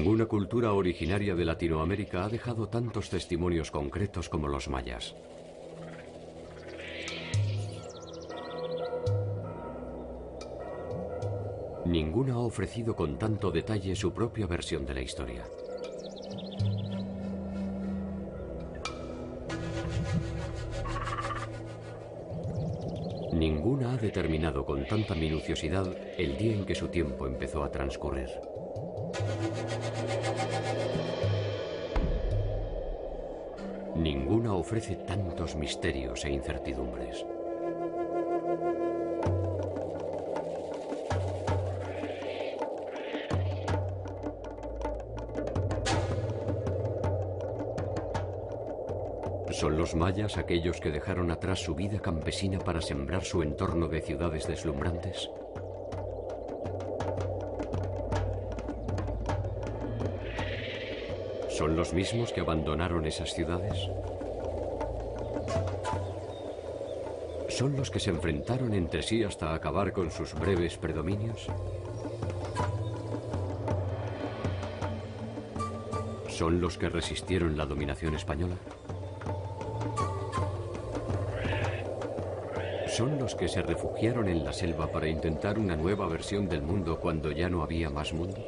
Ninguna cultura originaria de Latinoamérica ha dejado tantos testimonios concretos como los mayas. Ninguna ha ofrecido con tanto detalle su propia versión de la historia. Ninguna ha determinado con tanta minuciosidad el día en que su tiempo empezó a transcurrir. Ninguna ofrece tantos misterios e incertidumbres. ¿Son los mayas aquellos que dejaron atrás su vida campesina para sembrar su entorno de ciudades deslumbrantes? ¿Son los mismos que abandonaron esas ciudades? ¿Son los que se enfrentaron entre sí hasta acabar con sus breves predominios? ¿Son los que resistieron la dominación española? ¿Son los que se refugiaron en la selva para intentar una nueva versión del mundo cuando ya no había más mundo?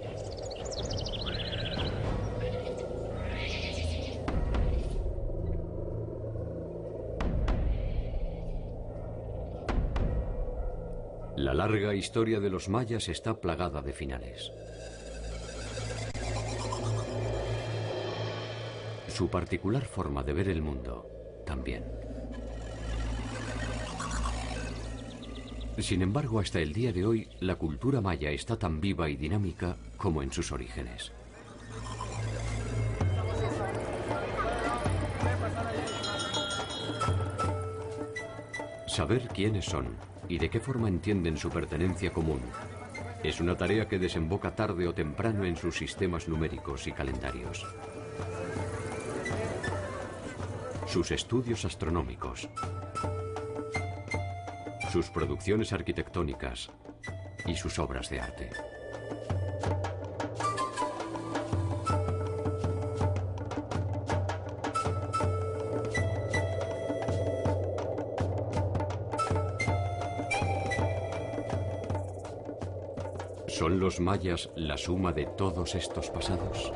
La larga historia de los mayas está plagada de finales. Su particular forma de ver el mundo también. Sin embargo, hasta el día de hoy, la cultura maya está tan viva y dinámica como en sus orígenes. Saber quiénes son y de qué forma entienden su pertenencia común es una tarea que desemboca tarde o temprano en sus sistemas numéricos y calendarios. Sus estudios astronómicos, sus producciones arquitectónicas y sus obras de arte. ¿Son los mayas la suma de todos estos pasados?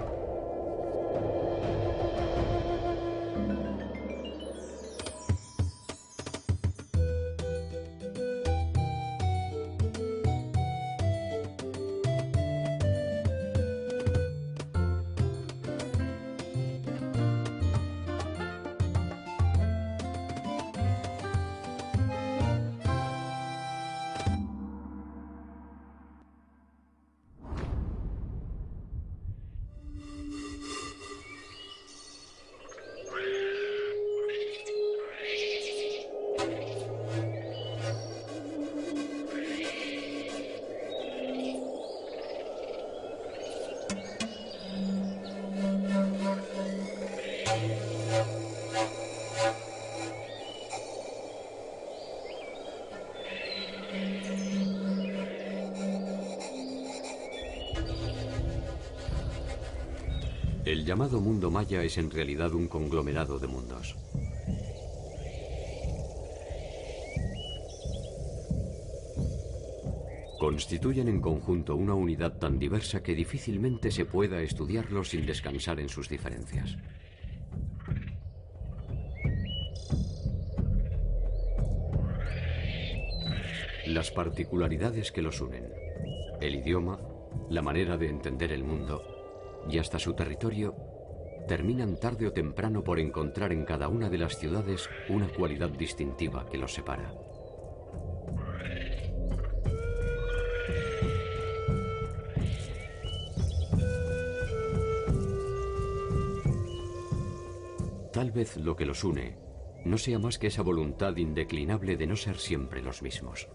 El llamado mundo maya es en realidad un conglomerado de mundos. Constituyen en conjunto una unidad tan diversa que difícilmente se pueda estudiarlo sin descansar en sus diferencias. Las particularidades que los unen, el idioma, la manera de entender el mundo y hasta su territorio, terminan tarde o temprano por encontrar en cada una de las ciudades una cualidad distintiva que los separa. Tal vez lo que los une no sea más que esa voluntad indeclinable de no ser siempre los mismos.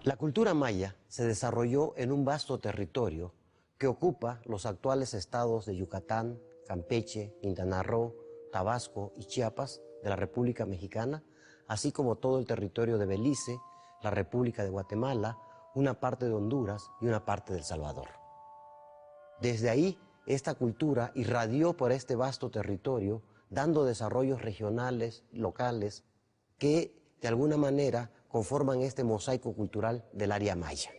La cultura maya se desarrolló en un vasto territorio que ocupa los actuales estados de Yucatán, Campeche, Quintana Roo, Tabasco y Chiapas de la República Mexicana, así como todo el territorio de Belice, la República de Guatemala, una parte de Honduras y una parte de El Salvador. Desde ahí, esta cultura irradió por este vasto territorio, dando desarrollos regionales, locales, que de alguna manera conforman este mosaico cultural del área maya.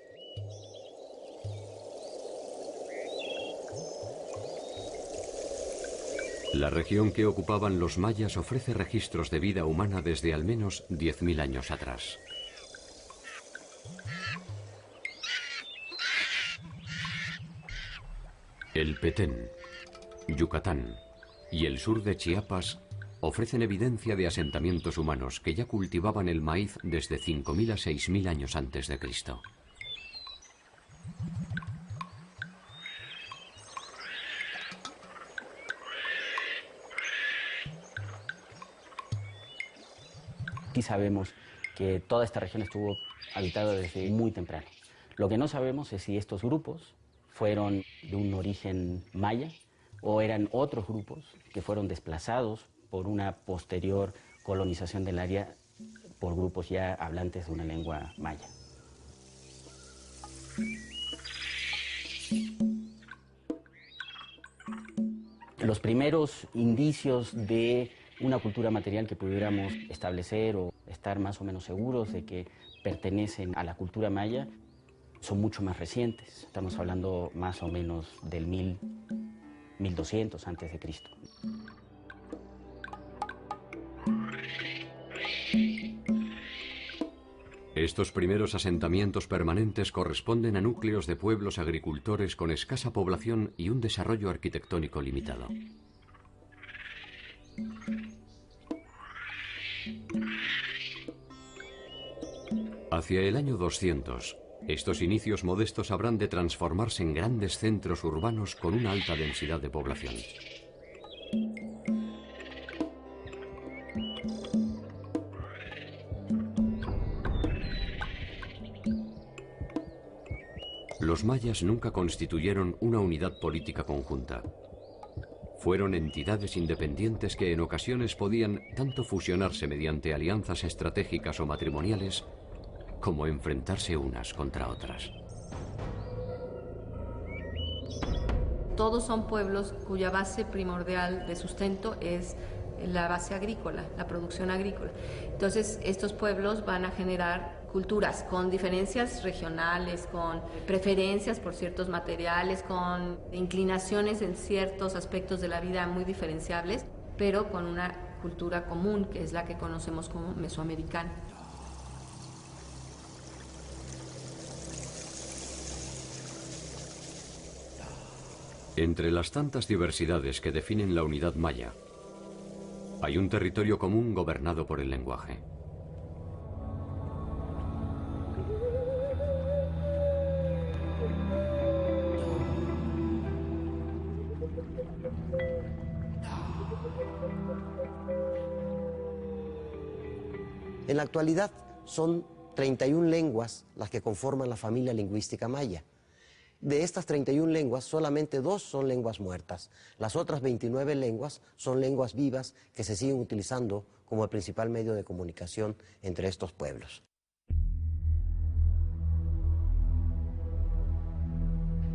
La región que ocupaban los mayas ofrece registros de vida humana desde al menos 10.000 años atrás. El Petén, Yucatán y el sur de Chiapas ofrecen evidencia de asentamientos humanos que ya cultivaban el maíz desde 5.000 a 6.000 años antes de Cristo. Aquí sabemos que toda esta región estuvo habitada desde muy temprano. Lo que no sabemos es si estos grupos fueron de un origen maya o eran otros grupos que fueron desplazados por una posterior colonización del área por grupos ya hablantes de una lengua maya. Los primeros indicios de una cultura material que pudiéramos establecer o estar más o menos seguros de que pertenecen a la cultura maya son mucho más recientes. Estamos hablando más o menos del 1200 antes de Cristo. Estos primeros asentamientos permanentes corresponden a núcleos de pueblos agricultores con escasa población y un desarrollo arquitectónico limitado. Hacia el año 200, estos inicios modestos habrán de transformarse en grandes centros urbanos con una alta densidad de población. Los mayas nunca constituyeron una unidad política conjunta. Fueron entidades independientes que en ocasiones podían tanto fusionarse mediante alianzas estratégicas o matrimoniales, como enfrentarse unas contra otras. Todos son pueblos cuya base primordial de sustento es la base agrícola, la producción agrícola. Entonces, estos pueblos van a generar culturas con diferencias regionales, con preferencias por ciertos materiales, con inclinaciones en ciertos aspectos de la vida muy diferenciables, pero con una cultura común, que es la que conocemos como mesoamericana. Entre las tantas diversidades que definen la unidad maya, hay un territorio común gobernado por el lenguaje. En la actualidad son 31 lenguas las que conforman la familia lingüística maya. De estas 31 lenguas, solamente 2 son lenguas muertas. Las otras 29 lenguas son lenguas vivas que se siguen utilizando como el principal medio de comunicación entre estos pueblos.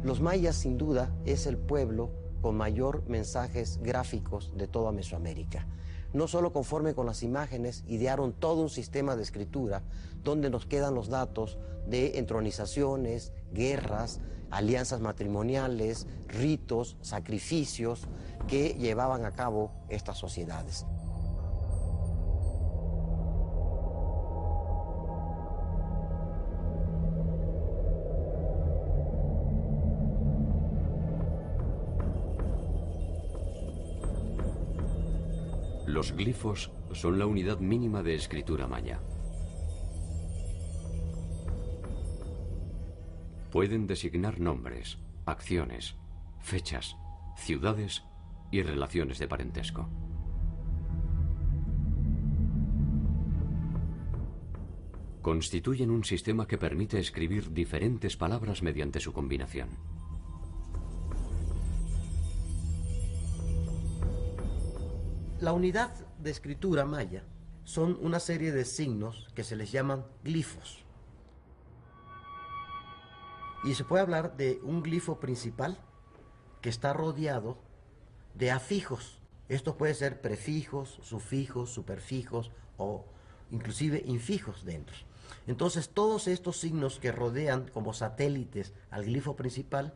Los mayas, sin duda, es el pueblo con mayor mensajes gráficos de toda Mesoamérica. No solo conforme con las imágenes, idearon todo un sistema de escritura donde nos quedan los datos de entronizaciones, guerras, alianzas matrimoniales, ritos, sacrificios que llevaban a cabo estas sociedades. Los glifos son la unidad mínima de escritura maya. Pueden designar nombres, acciones, fechas, ciudades y relaciones de parentesco. constituyen un sistema que permite escribir diferentes palabras mediante su combinación. La unidad de escritura maya son una serie de signos que se les llaman glifos. Y se puede hablar de un glifo principal que está rodeado de afijos. Estos pueden ser prefijos, sufijos, superfijos o inclusive infijos dentro. Entonces todos estos signos que rodean como satélites al glifo principal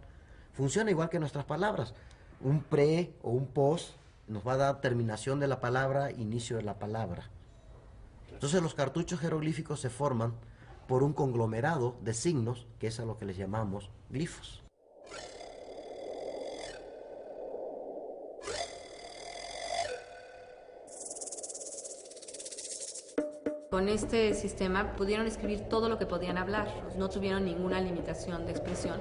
funcionan igual que nuestras palabras. Un pre o un pos nos va a dar terminación de la palabra, inicio de la palabra. Entonces los cartuchos jeroglíficos se forman por un conglomerado de signos, que es a lo que les llamamos glifos. Con este sistema pudieron escribir todo lo que podían hablar, no tuvieron ninguna limitación de expresión.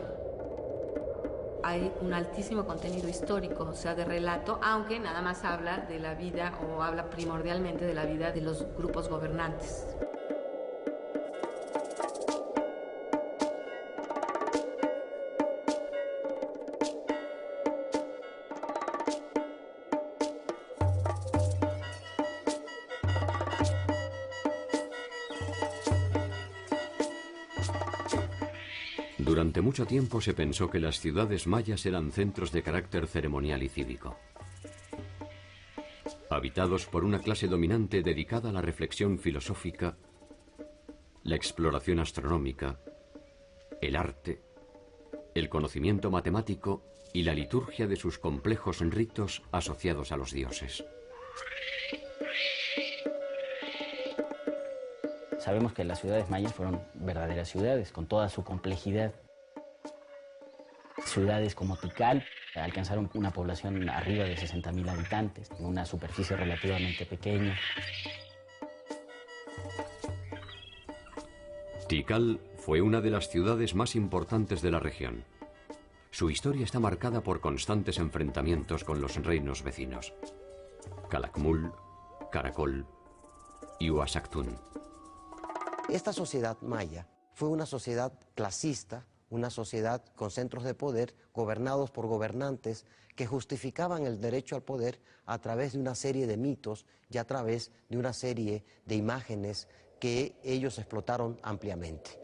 Hay un altísimo contenido histórico, o sea, de relato, aunque nada más habla de la vida o habla primordialmente de la vida de los grupos gobernantes. Durante mucho tiempo se pensó que las ciudades mayas eran centros de carácter ceremonial y cívico, habitados por una clase dominante dedicada a la reflexión filosófica, la exploración astronómica, el arte, el conocimiento matemático y la liturgia de sus complejos ritos asociados a los dioses. Sabemos que las ciudades mayas fueron verdaderas ciudades, con toda su complejidad. Ciudades como Tikal alcanzaron una población arriba de 60.000 habitantes, en una superficie relativamente pequeña. Tikal fue una de las ciudades más importantes de la región. Su historia está marcada por constantes enfrentamientos con los reinos vecinos: Calakmul, Caracol y Uaxactún. Esta sociedad maya fue una sociedad clasista, una sociedad con centros de poder gobernados por gobernantes que justificaban el derecho al poder a través de una serie de mitos y a través de una serie de imágenes que ellos explotaron ampliamente.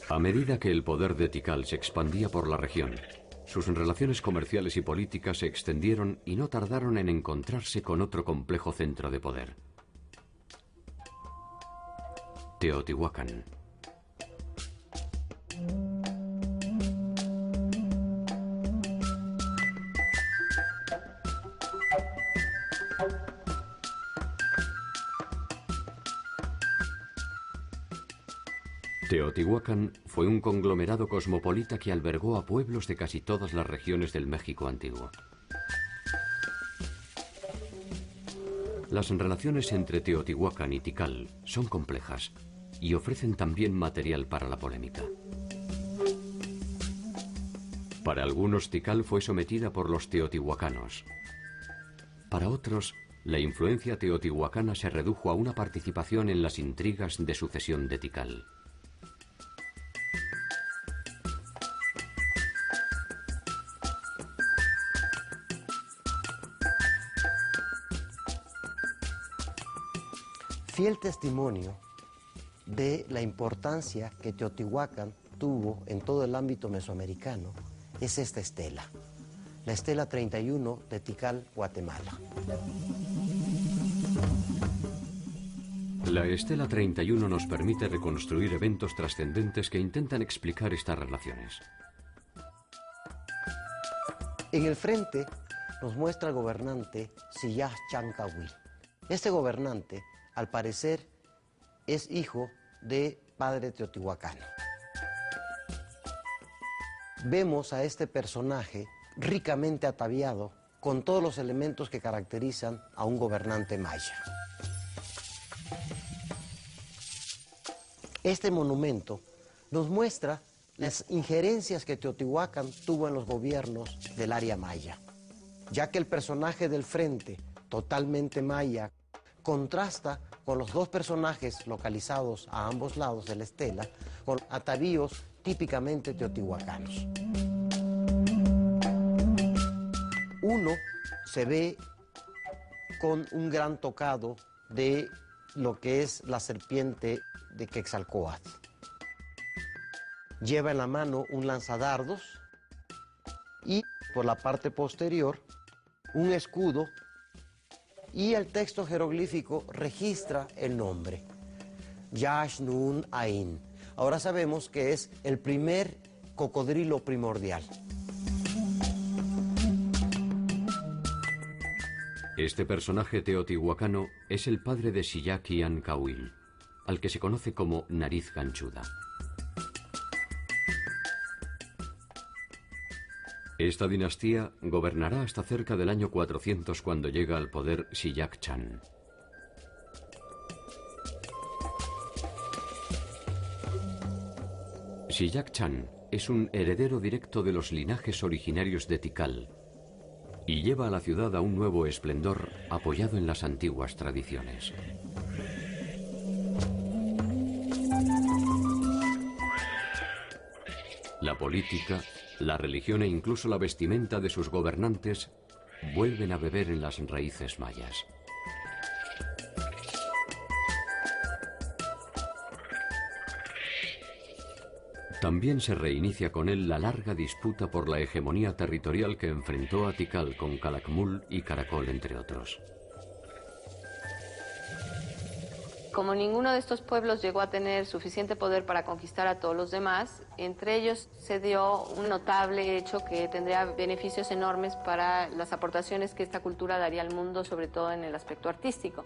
A medida que el poder de Tikal se expandía por la región, sus relaciones comerciales y políticas se extendieron y no tardaron en encontrarse con otro complejo centro de poder: Teotihuacán. Teotihuacán fue un conglomerado cosmopolita que albergó a pueblos de casi todas las regiones del México antiguo. Las relaciones entre Teotihuacán y Tikal son complejas y ofrecen también material para la polémica. Para algunos, Tikal fue sometida por los teotihuacanos. Para otros, la influencia teotihuacana se redujo a una participación en las intrigas de sucesión de Tikal. Fiel testimonio de la importancia que Teotihuacán tuvo en todo el ámbito mesoamericano es esta estela, la estela 31 de Tikal, Guatemala. La estela 31 nos permite reconstruir eventos trascendentes que intentan explicar estas relaciones. En el frente nos muestra el gobernante Siyah Chancahuil. Este gobernante, al parecer, es hijo de padre teotihuacano. Vemos a este personaje ricamente ataviado con todos los elementos que caracterizan a un gobernante maya. Este monumento nos muestra las injerencias que Teotihuacán tuvo en los gobiernos del área maya. ya que el personaje del frente, totalmente maya, contrasta con los dos personajes localizados a ambos lados de la estela, con atavíos típicamente teotihuacanos. Uno se ve con un gran tocado de lo que es la serpiente de Quetzalcóatl. Lleva en la mano un lanzadardos y por la parte posterior un escudo, y el texto jeroglífico registra el nombre, Yash Nun Ain. Ahora sabemos que es el primer cocodrilo primordial. Este personaje teotihuacano es el padre de Siyaki Ancawil, al que se conoce como Nariz Ganchuda. Esta dinastía gobernará hasta cerca del año 400, cuando llega al poder Siyak Chan. Siyak Chan es un heredero directo de los linajes originarios de Tikal y lleva a la ciudad a un nuevo esplendor apoyado en las antiguas tradiciones. La política, la religión e incluso la vestimenta de sus gobernantes vuelven a beber en las raíces mayas. También se reinicia con él la larga disputa por la hegemonía territorial que enfrentó a Tikal con Calakmul y Caracol, entre otros. Como ninguno de estos pueblos llegó a tener suficiente poder para conquistar a todos los demás, entre ellos se dio un notable hecho que tendría beneficios enormes para las aportaciones que esta cultura daría al mundo, sobre todo en el aspecto artístico.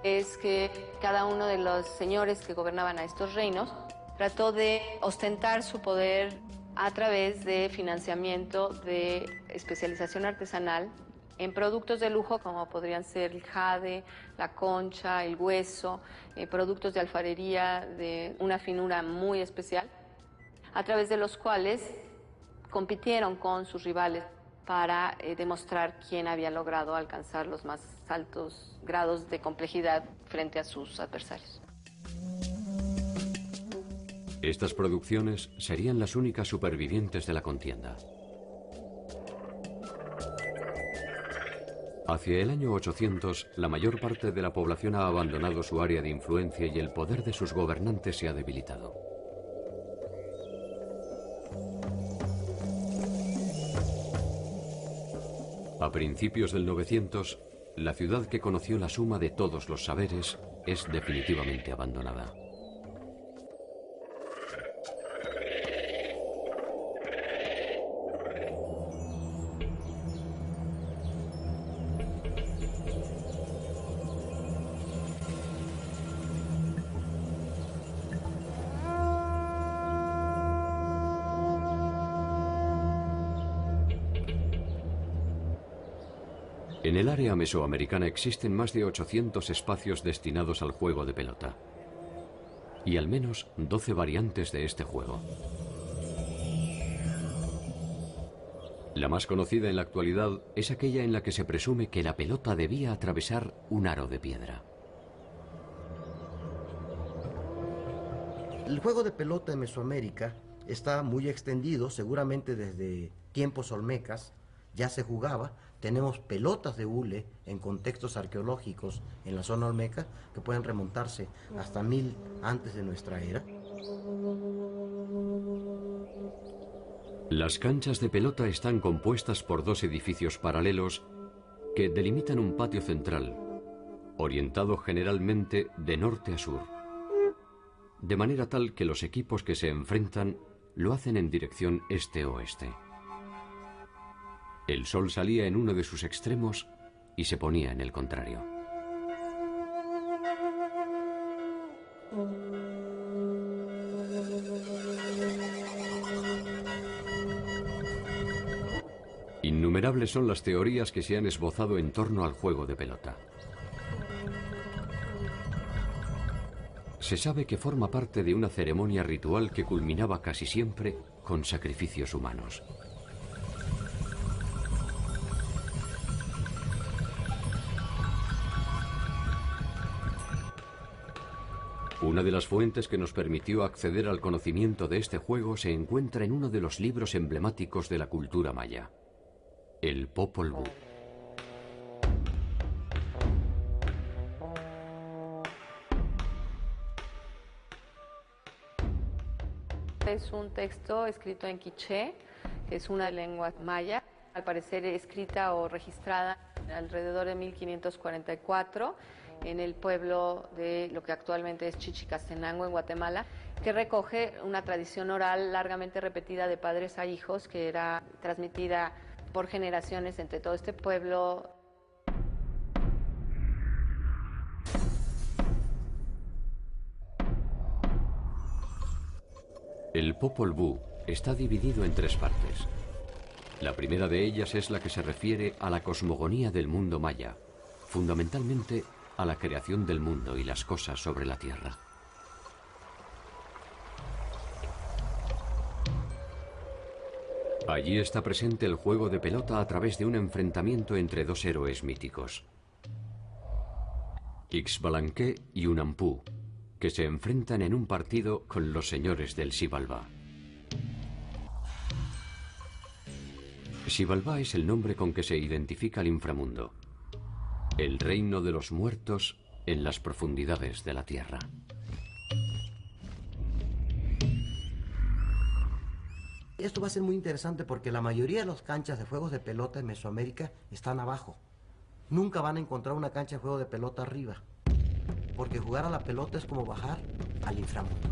Es que cada uno de los señores que gobernaban a estos reinos trató de ostentar su poder a través de financiamiento de especialización artesanal en productos de lujo como podrían ser el jade, la concha, el hueso, productos de alfarería de una finura muy especial, a través de los cuales compitieron con sus rivales para demostrar quién había logrado alcanzar los más altos grados de complejidad frente a sus adversarios. Estas producciones serían las únicas supervivientes de la contienda. Hacia el año 800, la mayor parte de la población ha abandonado su área de influencia y el poder de sus gobernantes se ha debilitado. A principios del 900, la ciudad que conoció la suma de todos los saberes es definitivamente abandonada. En el área mesoamericana existen más de 800 espacios destinados al juego de pelota y al menos 12 variantes de este juego. La más conocida en la actualidad es aquella en la que se presume que la pelota debía atravesar un aro de piedra. El juego de pelota en Mesoamérica está muy extendido, seguramente desde tiempos olmecas ya se jugaba. Tenemos pelotas de hule en contextos arqueológicos en la zona olmeca que pueden remontarse hasta 1000 antes de nuestra era. Las canchas de pelota están compuestas por dos edificios paralelos que delimitan un patio central, orientado generalmente de norte a sur, de manera tal que los equipos que se enfrentan lo hacen en dirección este-oeste. El sol salía en uno de sus extremos y se ponía en el contrario. Innumerables son las teorías que se han esbozado en torno al juego de pelota. Se sabe que forma parte de una ceremonia ritual que culminaba casi siempre con sacrificios humanos. Una de las fuentes que nos permitió acceder al conocimiento de este juego se encuentra en uno de los libros emblemáticos de la cultura maya, el Popol Vuh. Es un texto escrito en quiché, que es una lengua maya, al parecer escrita o registrada alrededor de 1544 en el pueblo de lo que actualmente es Chichicastenango, en Guatemala, que recoge una tradición oral largamente repetida de padres a hijos, que era transmitida por generaciones entre todo este pueblo. El Popol Vuh está dividido en 3 partes. La primera de ellas es la que se refiere a la cosmogonía del mundo maya, fundamentalmente a la creación del mundo y las cosas sobre la tierra. Allí está presente el juego de pelota a través de un enfrentamiento entre 2 héroes míticos, Ixbalanque y Unampu, que se enfrentan en un partido con los señores del Xibalbá. Xibalbá es el nombre con que se identifica el inframundo, el reino de los muertos en las profundidades de la tierra. Esto va a ser muy interesante porque la mayoría de las canchas de juegos de pelota en Mesoamérica están abajo. Nunca van a encontrar una cancha de juego de pelota arriba, porque jugar a la pelota es como bajar al inframundo.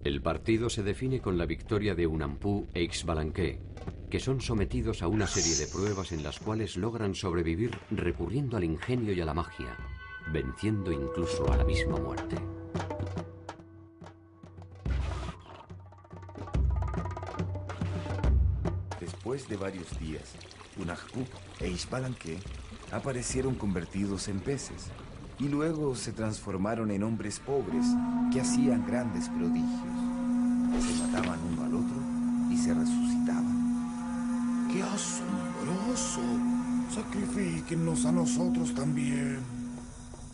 El partido se define con la victoria de Unampu e Ixbalanque, que son sometidos a una serie de pruebas en las cuales logran sobrevivir recurriendo al ingenio y a la magia, venciendo incluso a la misma muerte. Después de varios días, Unampu e Ixbalanque aparecieron convertidos en peces y luego se transformaron en hombres pobres que hacían grandes prodigios. Se mataban uno al otro y se resucitaban. ¡Qué asombroso! Sacrifíquennos a nosotros también.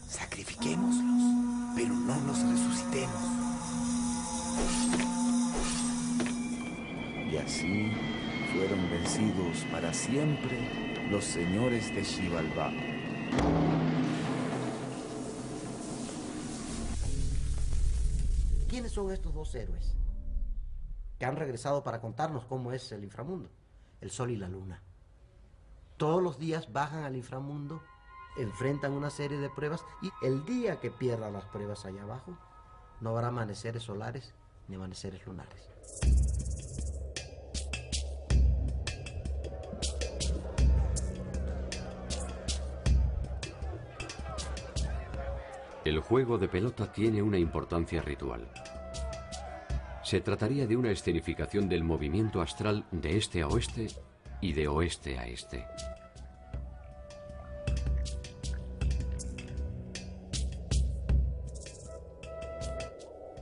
Sacrifiquémoslos, pero no los resucitemos. Y así fueron vencidos para siempre los señores de Xibalbá. ¿Quiénes son estos 2 héroes que han regresado para contarnos cómo es el inframundo? El sol y la luna. Todos los días bajan al inframundo, enfrentan una serie de pruebas y el día que pierdan las pruebas allá abajo, no habrá amaneceres solares ni amaneceres lunares. El juego de pelota tiene una importancia ritual. Se trataría de una escenificación del movimiento astral de este a oeste y de oeste a este.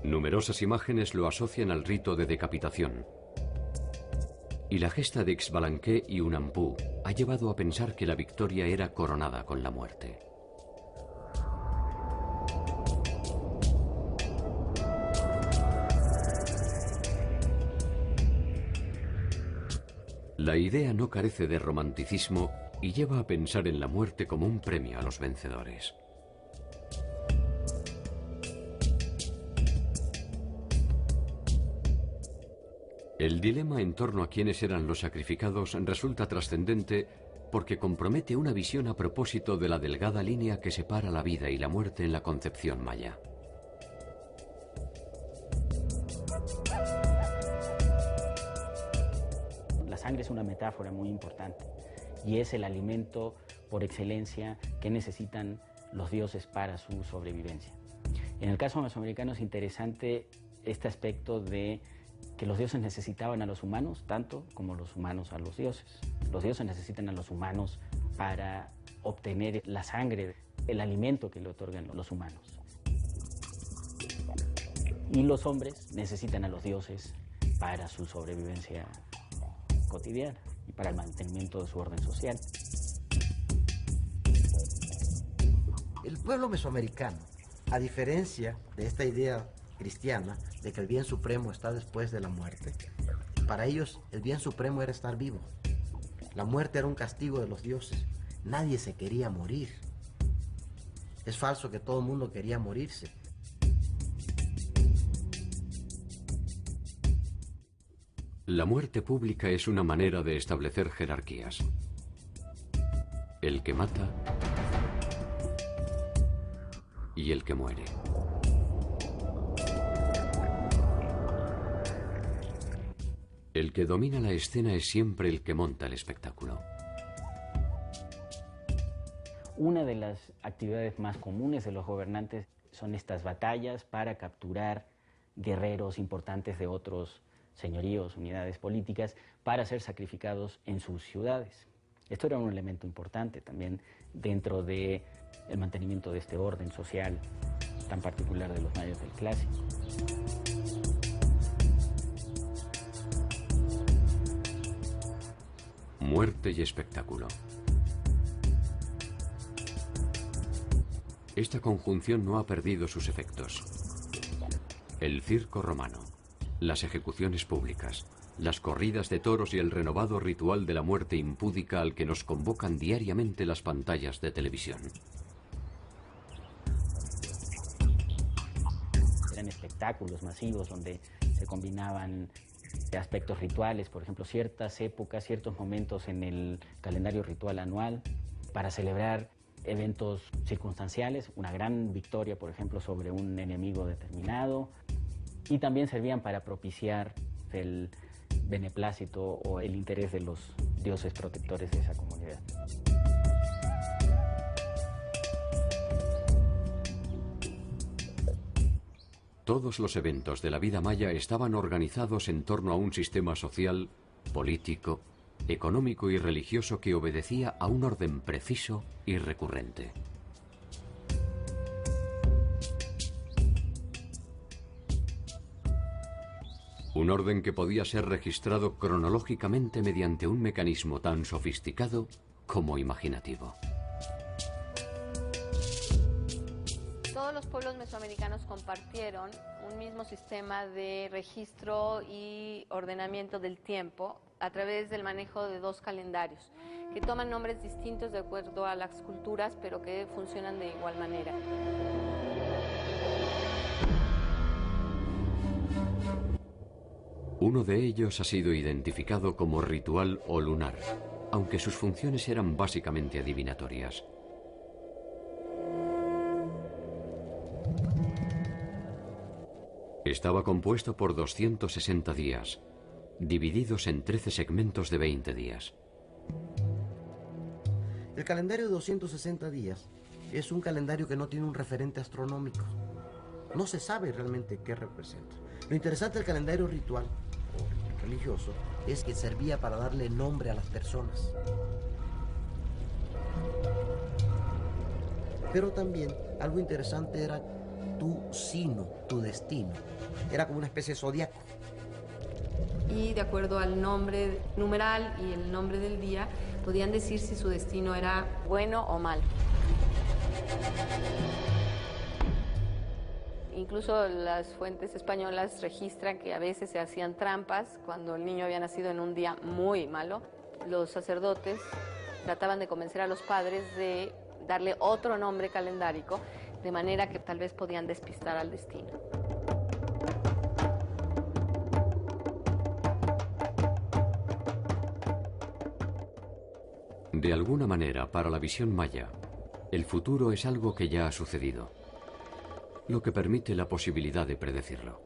Numerosas imágenes lo asocian al rito de decapitación. Y la gesta de Ixbalanque y Unampu ha llevado a pensar que la victoria era coronada con la muerte. La idea no carece de romanticismo y lleva a pensar en la muerte como un premio a los vencedores. El dilema en torno a quiénes eran los sacrificados resulta trascendente porque compromete una visión a propósito de la delgada línea que separa la vida y la muerte en la concepción maya. La sangre es una metáfora muy importante y es el alimento por excelencia que necesitan los dioses para su sobrevivencia. En el caso mesoamericano es interesante este aspecto de que los dioses necesitaban a los humanos tanto como los humanos a los dioses. Los dioses necesitan a los humanos para obtener la sangre, el alimento que le otorgan los humanos. Y los hombres necesitan a los dioses para su sobrevivencia cotidiana y para el mantenimiento de su orden social. El pueblo mesoamericano, a diferencia de esta idea cristiana de que el bien supremo está después de la muerte, para ellos el bien supremo era estar vivo. La muerte era un castigo de los dioses. Nadie se quería morir. Es falso que todo el mundo quería morirse. La muerte pública es una manera de establecer jerarquías. El que mata y el que muere. El que domina la escena es siempre el que monta el espectáculo. Una de las actividades más comunes de los gobernantes son estas batallas para capturar guerreros importantes de otros señoríos, unidades políticas, para ser sacrificados en sus ciudades. Esto era un elemento importante también dentro del mantenimiento de este orden social tan particular de los mayas del Clásico. Muerte y espectáculo. Esta conjunción no ha perdido sus efectos. El circo romano, las ejecuciones públicas, las corridas de toros y el renovado ritual de la muerte impúdica al que nos convocan diariamente las pantallas de televisión. Eran espectáculos masivos donde se combinaban aspectos rituales, por ejemplo, ciertas épocas, ciertos momentos en el calendario ritual anual para celebrar eventos circunstanciales, una gran victoria, por ejemplo, sobre un enemigo determinado, y también servían para propiciar el beneplácito o el interés de los dioses protectores de esa comunidad. Todos los eventos de la vida maya estaban organizados en torno a un sistema social, político, económico y religioso que obedecía a un orden preciso y recurrente. Un orden que podía ser registrado cronológicamente mediante un mecanismo tan sofisticado como imaginativo. Todos los pueblos mesoamericanos compartieron un mismo sistema de registro y ordenamiento del tiempo a través del manejo de dos calendarios, que toman nombres distintos de acuerdo a las culturas, pero que funcionan de igual manera. Uno de ellos ha sido identificado como ritual o lunar, aunque sus funciones eran básicamente adivinatorias. Estaba compuesto por 260 días, divididos en 13 segmentos de 20 días. El calendario de 260 días es un calendario que no tiene un referente astronómico. No se sabe realmente qué representa. Lo interesante del calendario ritual o religioso es que servía para darle nombre a las personas. Pero también algo interesante era tu sino, tu destino. Era como una especie de zodiaco. Y de acuerdo al nombre numeral y el nombre del día, podían decir si su destino era bueno o mal. Incluso las fuentes españolas registran que a veces se hacían trampas cuando el niño había nacido en un día muy malo. Los sacerdotes trataban de convencer a los padres de darle otro nombre calendárico, de manera que tal vez podían despistar al destino. De alguna manera, para la visión maya, el futuro es algo que ya ha sucedido, lo que permite la posibilidad de predecirlo.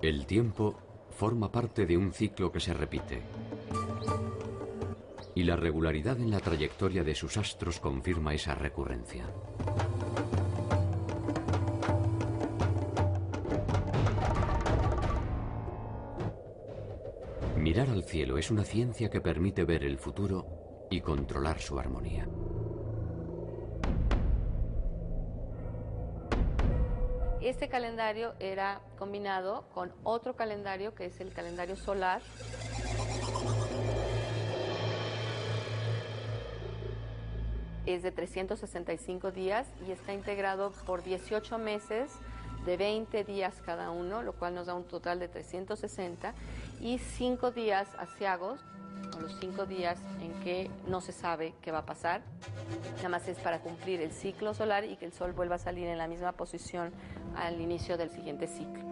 El tiempo forma parte de un ciclo que se repite, y la regularidad en la trayectoria de sus astros confirma esa recurrencia. Mirar al cielo es una ciencia que permite ver el futuro y controlar su armonía. Este calendario era combinado con otro calendario que es el calendario solar. es de 365 días y está integrado por 18 meses de 20 días cada uno, lo cual nos da un total de 360, y 5 días aciagos, o los 5 días en que no se sabe qué va a pasar. Nada más es para cumplir el ciclo solar y que el Sol vuelva a salir en la misma posición al inicio del siguiente ciclo.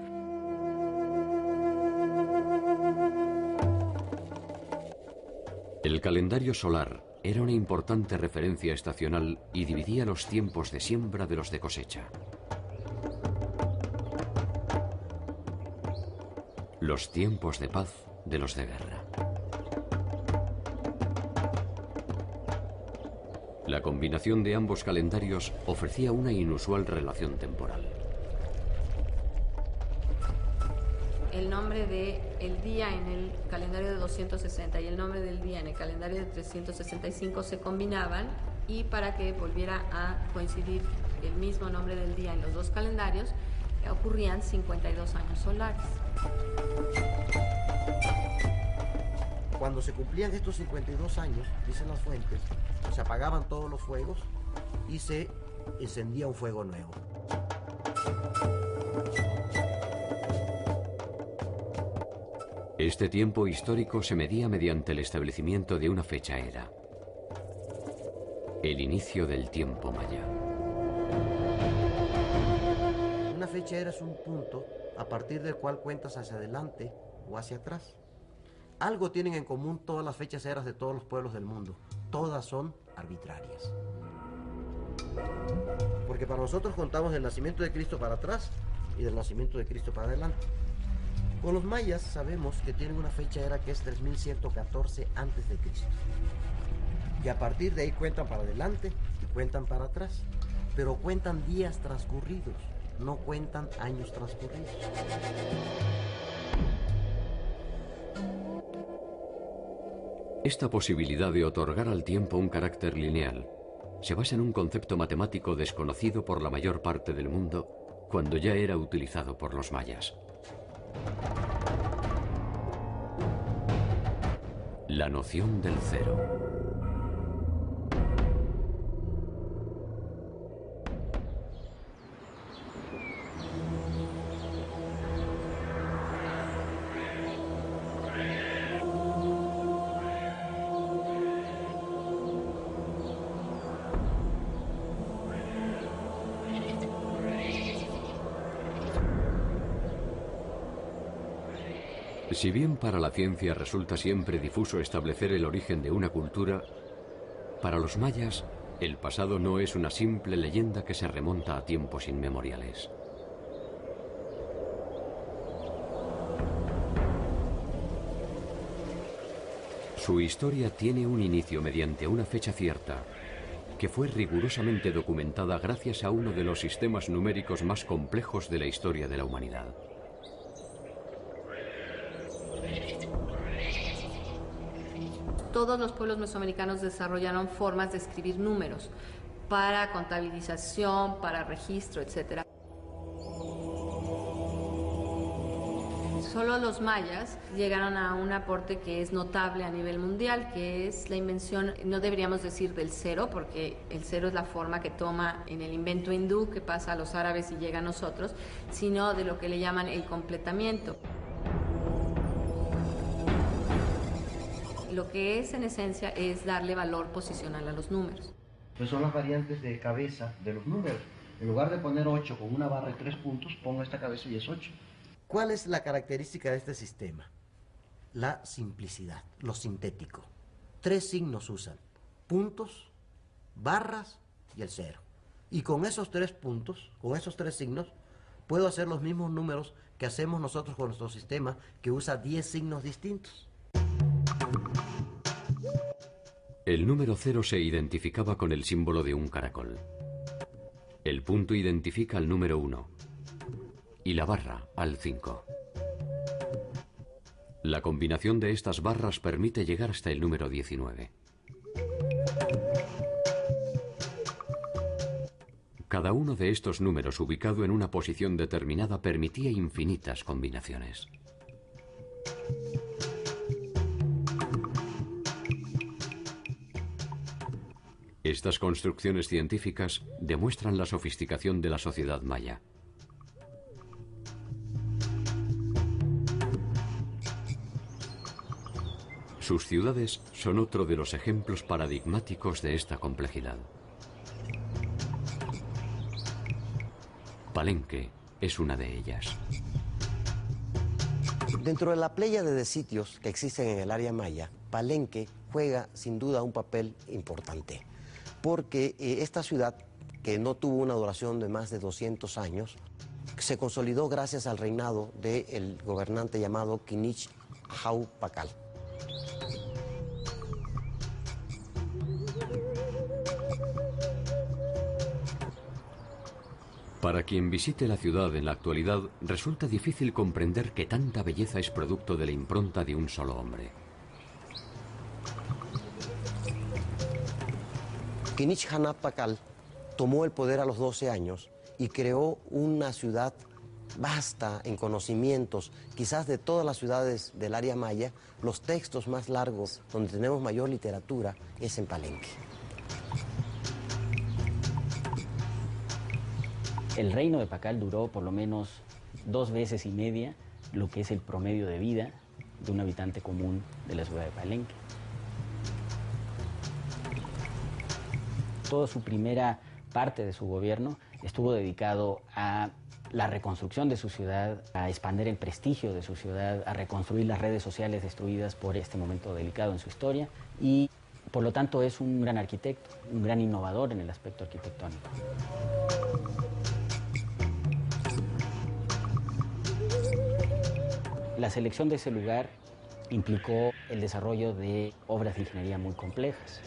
El calendario solar era una importante referencia estacional y dividía los tiempos de siembra de los de cosecha. Los tiempos de paz de los de guerra. La combinación de ambos calendarios ofrecía una inusual relación temporal. El nombre del día en el calendario de 260 y el nombre del día en el calendario de 365 se combinaban, y para que volviera a coincidir el mismo nombre del día en los dos calendarios, ocurrían 52 años solares. Cuando se cumplían estos 52 años, dicen las fuentes, se apagaban todos los fuegos y se encendía un fuego nuevo. Este tiempo histórico se medía mediante el establecimiento de una fecha era: el inicio del tiempo maya. Una fecha era es un punto a partir del cual cuentas hacia adelante o hacia atrás. Algo tienen en común todas las fechas eras de todos los pueblos del mundo. Todas son arbitrarias. Porque para nosotros contamos del nacimiento de Cristo para atrás y del nacimiento de Cristo para adelante. Con los mayas sabemos que tienen una fecha era que es 3114 antes de Cristo. Y a partir de ahí cuentan para adelante y cuentan para atrás. Pero cuentan días transcurridos, no cuentan años transcurridos. Esta posibilidad de otorgar al tiempo un carácter lineal se basa en un concepto matemático desconocido por la mayor parte del mundo cuando ya era utilizado por los mayas. La noción del cero. Si bien para la ciencia resulta siempre difuso establecer el origen de una cultura, para los mayas el pasado no es una simple leyenda que se remonta a tiempos inmemoriales. Su historia tiene un inicio mediante una fecha cierta, que fue rigurosamente documentada gracias a uno de los sistemas numéricos más complejos de la historia de la humanidad. Todos los pueblos mesoamericanos desarrollaron formas de escribir números para contabilización, para registro, etc. Solo los mayas llegaron a un aporte que es notable a nivel mundial, que es la invención, no deberíamos decir del cero, porque el cero es la forma que toma en el invento hindú, que pasa a los árabes y llega a nosotros, sino de lo que le llaman el completamiento. Lo que es en esencia es darle valor posicional a los números. Pues son las variantes de cabeza de los números. En lugar de poner 8 con una barra y 3 puntos, pongo esta cabeza y es 8. ¿Cuál es la característica de este sistema? La simplicidad, lo sintético. 3 signos usan: puntos, barras y el cero. Y con esos 3 puntos, con esos 3 signos, puedo hacer los mismos números que hacemos nosotros con nuestro sistema, que usa 10 signos distintos. El número 0 se identificaba con el símbolo de un caracol. El punto identifica al número 1 y la barra al 5. La combinación de estas barras permite llegar hasta el número 19. Cada uno de estos números ubicado en una posición determinada permitía infinitas combinaciones. Estas construcciones científicas demuestran la sofisticación de la sociedad maya. Sus ciudades son otro de los ejemplos paradigmáticos de esta complejidad. Palenque es una de ellas. Dentro de la pléyade de sitios que existen en el área maya, Palenque juega sin duda un papel importante, porque esta ciudad, que no tuvo una duración de más de 200 años, se consolidó gracias al reinado del gobernante llamado Kinich Jau Pakal. Para quien visite la ciudad en la actualidad, resulta difícil comprender que tanta belleza es producto de la impronta de un solo hombre. Kinich Hanap Pakal tomó el poder a los 12 años y creó una ciudad vasta en conocimientos, quizás de todas las ciudades del área maya. Los textos más largos donde tenemos mayor literatura es en Palenque. El reino de Pakal duró por lo menos 2 veces y media lo que es el promedio de vida de un habitante común de la ciudad de Palenque. Toda su primera parte de su gobierno estuvo dedicado a la reconstrucción de su ciudad, a expandir el prestigio de su ciudad, a reconstruir las redes sociales destruidas por este momento delicado en su historia, y por lo tanto es un gran arquitecto, un gran innovador en el aspecto arquitectónico. La selección de ese lugar implicó el desarrollo de obras de ingeniería muy complejas.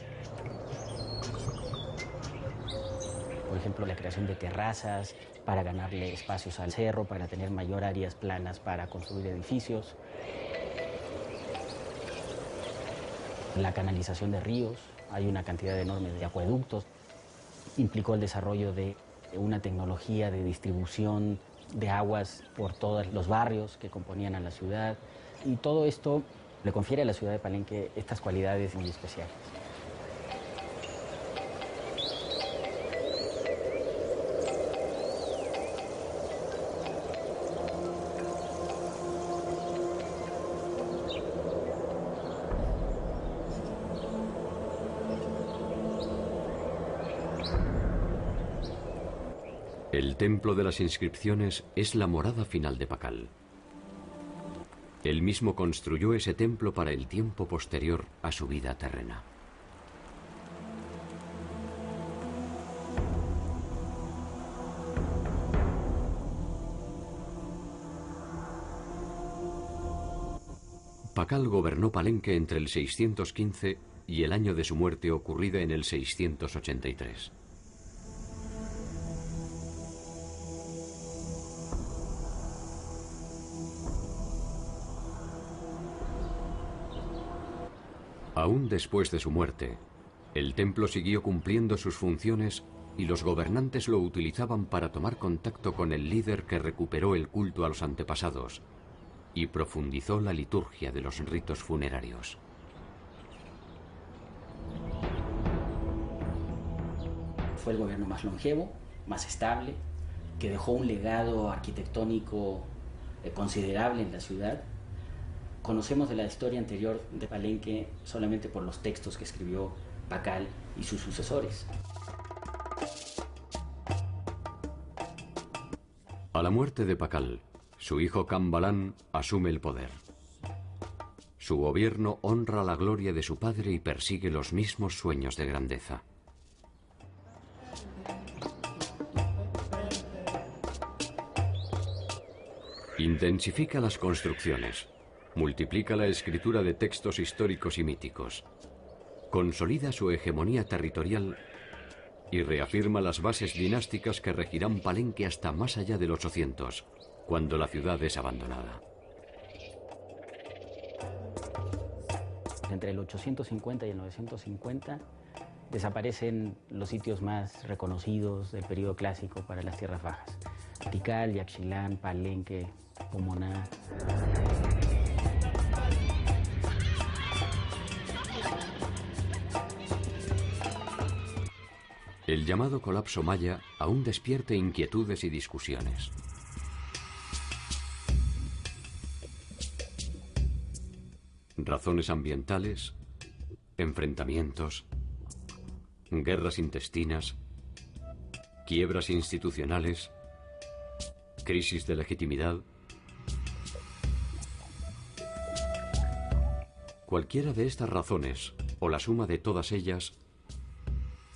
Por ejemplo, la creación de terrazas para ganarle espacios al cerro, para tener mayor áreas planas para construir edificios. La canalización de ríos, hay una cantidad enorme de acueductos. Implicó el desarrollo de una tecnología de distribución de aguas por todos los barrios que componían a la ciudad. Y todo esto le confiere a la ciudad de Palenque estas cualidades muy especiales. El templo de las inscripciones es la morada final de Pakal. Él mismo construyó ese templo para el tiempo posterior a su vida terrena. Pakal gobernó Palenque entre el 615 y el año de su muerte ocurrida en el 683. Aún después de su muerte, el templo siguió cumpliendo sus funciones y los gobernantes lo utilizaban para tomar contacto con el líder que recuperó el culto a los antepasados y profundizó la liturgia de los ritos funerarios. Fue el gobierno más longevo, más estable, que dejó un legado arquitectónico considerable en la ciudad. Conocemos de la historia anterior de Palenque solamente por los textos que escribió Pakal y sus sucesores. A la muerte de Pakal, su hijo Kambalán asume el poder. Su gobierno honra la gloria de su padre y persigue los mismos sueños de grandeza. Intensifica las construcciones, multiplica la escritura de textos históricos y míticos, consolida su hegemonía territorial y reafirma las bases dinásticas que regirán Palenque hasta más allá del 800, cuando la ciudad es abandonada. Entre el 850 y el 950 desaparecen los sitios más reconocidos del periodo clásico para las tierras bajas: Tikal, Yaxchilán, Palenque, Pomoná. El llamado colapso maya aún despierta inquietudes y discusiones. Razones ambientales, enfrentamientos, guerras intestinas, quiebras institucionales, crisis de legitimidad. Cualquiera de estas razones, o la suma de todas ellas,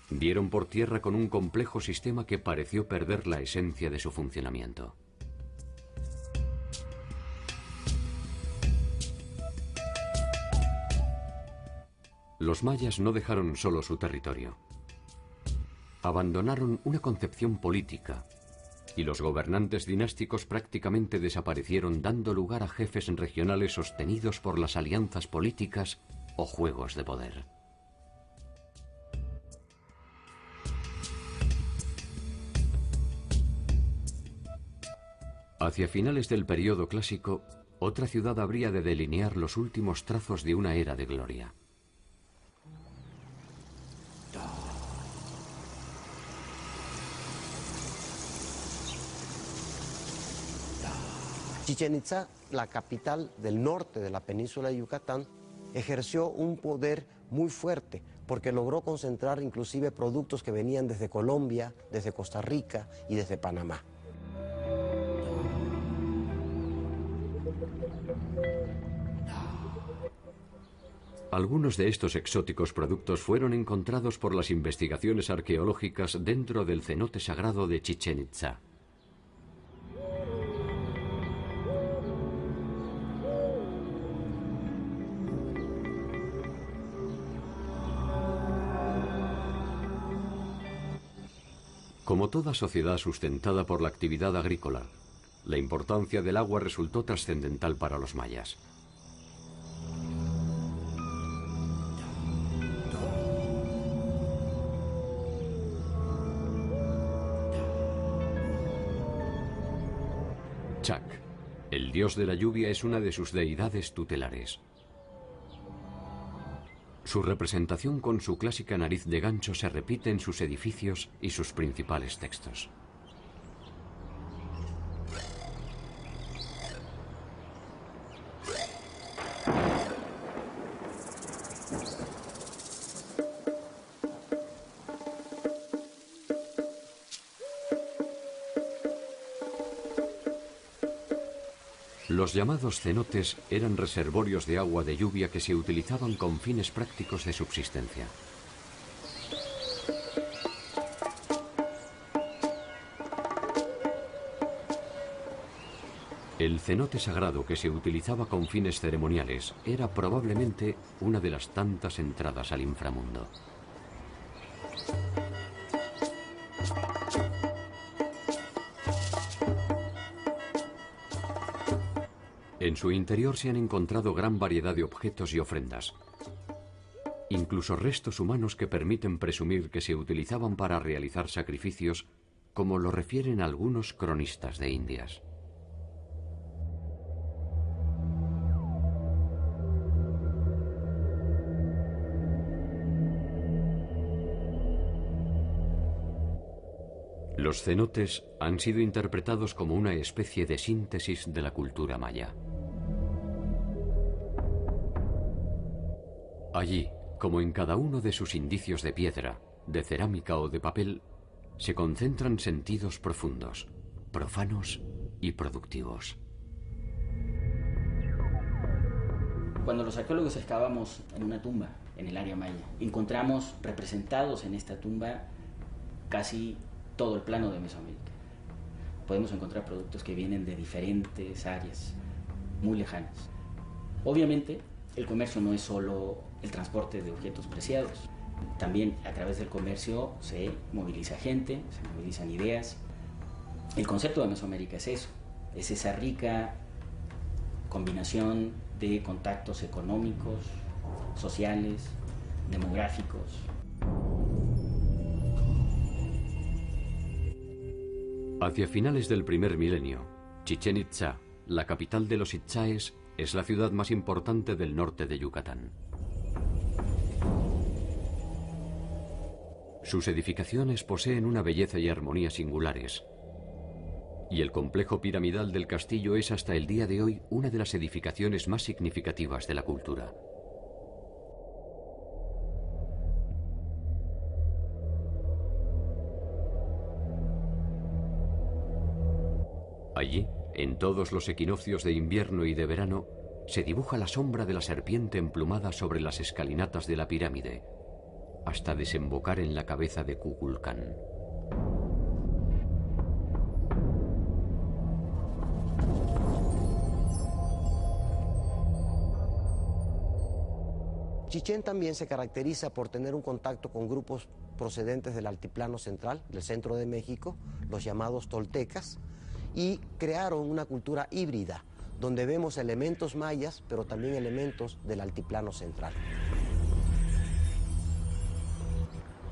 dieron por tierra con un complejo sistema que pareció perder la esencia de su funcionamiento. Los mayas no dejaron solo su territorio. Abandonaron una concepción política y los gobernantes dinásticos prácticamente desaparecieron, dando lugar a jefes regionales sostenidos por las alianzas políticas o juegos de poder. Hacia finales del período clásico, otra ciudad habría de delinear los últimos trazos de una era de gloria. Chichén Itzá, la capital del norte de la península de Yucatán, ejerció un poder muy fuerte porque logró concentrar inclusive productos que venían desde Colombia, desde Costa Rica y desde Panamá. Algunos de estos exóticos productos fueron encontrados por las investigaciones arqueológicas dentro del cenote sagrado de Chichén Itzá. Como toda sociedad sustentada por la actividad agrícola, la importancia del agua resultó trascendental para los mayas. Chac, el dios de la lluvia, es una de sus deidades tutelares. Su representación con su clásica nariz de gancho se repite en sus edificios y sus principales textos. Los llamados cenotes eran reservorios de agua de lluvia que se utilizaban con fines prácticos de subsistencia. El cenote sagrado que se utilizaba con fines ceremoniales era probablemente una de las tantas entradas al inframundo. En su interior se han encontrado gran variedad de objetos y ofrendas, incluso restos humanos que permiten presumir que se utilizaban para realizar sacrificios, como lo refieren algunos cronistas de Indias. Los cenotes han sido interpretados como una especie de síntesis de la cultura maya. Allí, como en cada uno de sus indicios de piedra, de cerámica o de papel, se concentran sentidos profundos, profanos y productivos. Cuando los arqueólogos excavamos en una tumba en el área maya, encontramos representados en esta tumba casi todo el plano de Mesoamérica. Podemos encontrar productos que vienen de diferentes áreas muy lejanas. Obviamente, el comercio no es solo el transporte de objetos preciados. También a través del comercio se moviliza gente, se movilizan ideas. El concepto de Mesoamérica es eso, es esa rica combinación de contactos económicos, sociales, demográficos. Hacia finales del primer milenio, Chichén Itzá, la capital de los Itzáes, es la ciudad más importante del norte de Yucatán. Sus edificaciones poseen una belleza y armonía singulares, y el complejo piramidal del castillo es hasta el día de hoy una de las edificaciones más significativas de la cultura. Allí, en todos los equinoccios de invierno y de verano, se dibuja la sombra de la serpiente emplumada sobre las escalinatas de la pirámide, hasta desembocar en la cabeza de Kukulcán. Chichén también se caracteriza por tener un contacto con grupos procedentes del altiplano central, del centro de México, los llamados toltecas, y crearon una cultura híbrida, donde vemos elementos mayas, pero también elementos del altiplano central.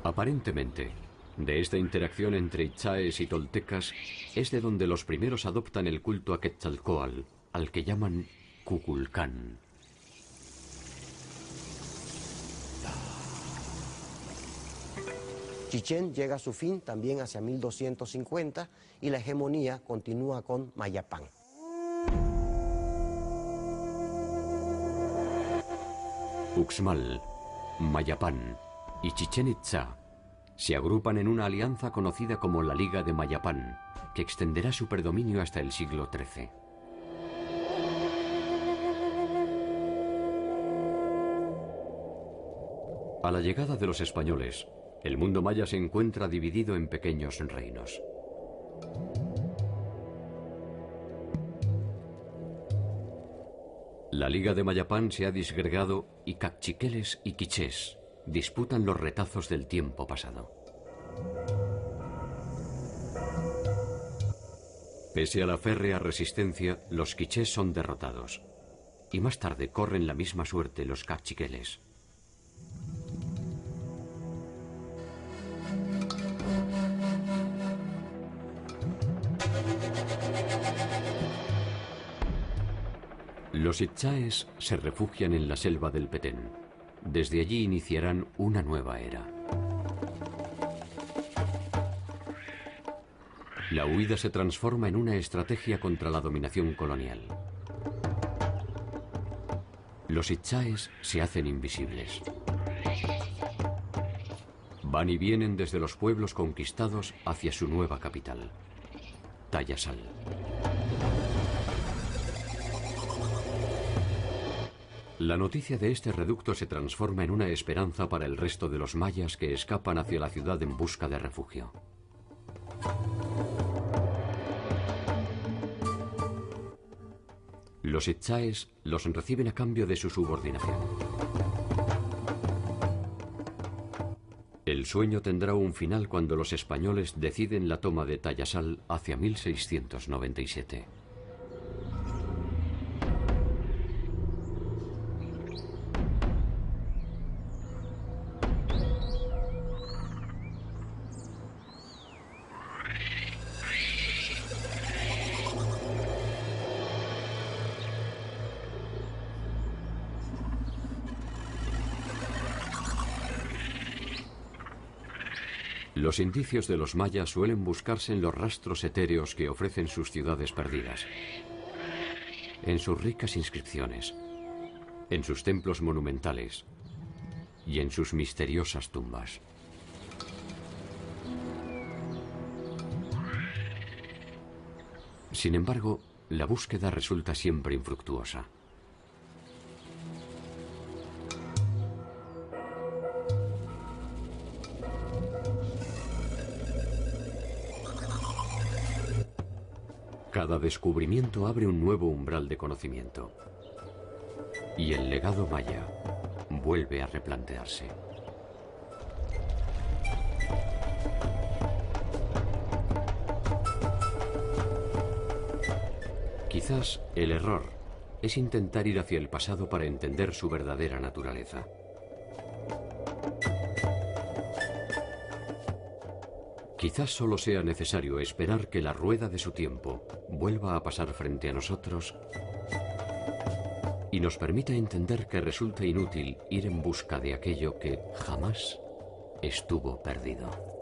Aparentemente, de esta interacción entre itzáes y toltecas es de donde los primeros adoptan el culto a Quetzalcóatl, al que llaman Kukulcán. Chichén llega a su fin también hacia 1250 y la hegemonía continúa con Mayapán. Uxmal, Mayapán y Chichén Itzá se agrupan en una alianza conocida como la Liga de Mayapán, que extenderá su predominio hasta el siglo XIII. A la llegada de los españoles, el mundo maya se encuentra dividido en pequeños reinos. La Liga de Mayapán se ha disgregado y caciqueles y quichés disputan los retazos del tiempo pasado. Pese a la férrea resistencia, los quichés son derrotados, y más tarde corren la misma suerte los caciqueles. Los itzáes se refugian en la selva del Petén. Desde allí iniciarán una nueva era. La huida se transforma en una estrategia contra la dominación colonial. Los itzáes se hacen invisibles. Van y vienen desde los pueblos conquistados hacia su nueva capital, Tayasal. La noticia de este reducto se transforma en una esperanza para el resto de los mayas que escapan hacia la ciudad en busca de refugio. Los itzáes los reciben a cambio de su subordinación. El sueño tendrá un final cuando los españoles deciden la toma de Tayasal hacia 1697. Los indicios de los mayas suelen buscarse en los rastros etéreos que ofrecen sus ciudades perdidas, en sus ricas inscripciones, en sus templos monumentales y en sus misteriosas tumbas. Sin embargo, la búsqueda resulta siempre infructuosa. Cada descubrimiento abre un nuevo umbral de conocimiento. Y el legado maya vuelve a replantearse. Quizás el error es intentar ir hacia el pasado para entender su verdadera naturaleza. Quizás solo sea necesario esperar que la rueda de su tiempo vuelva a pasar frente a nosotros y nos permita entender que resulta inútil ir en busca de aquello que jamás estuvo perdido.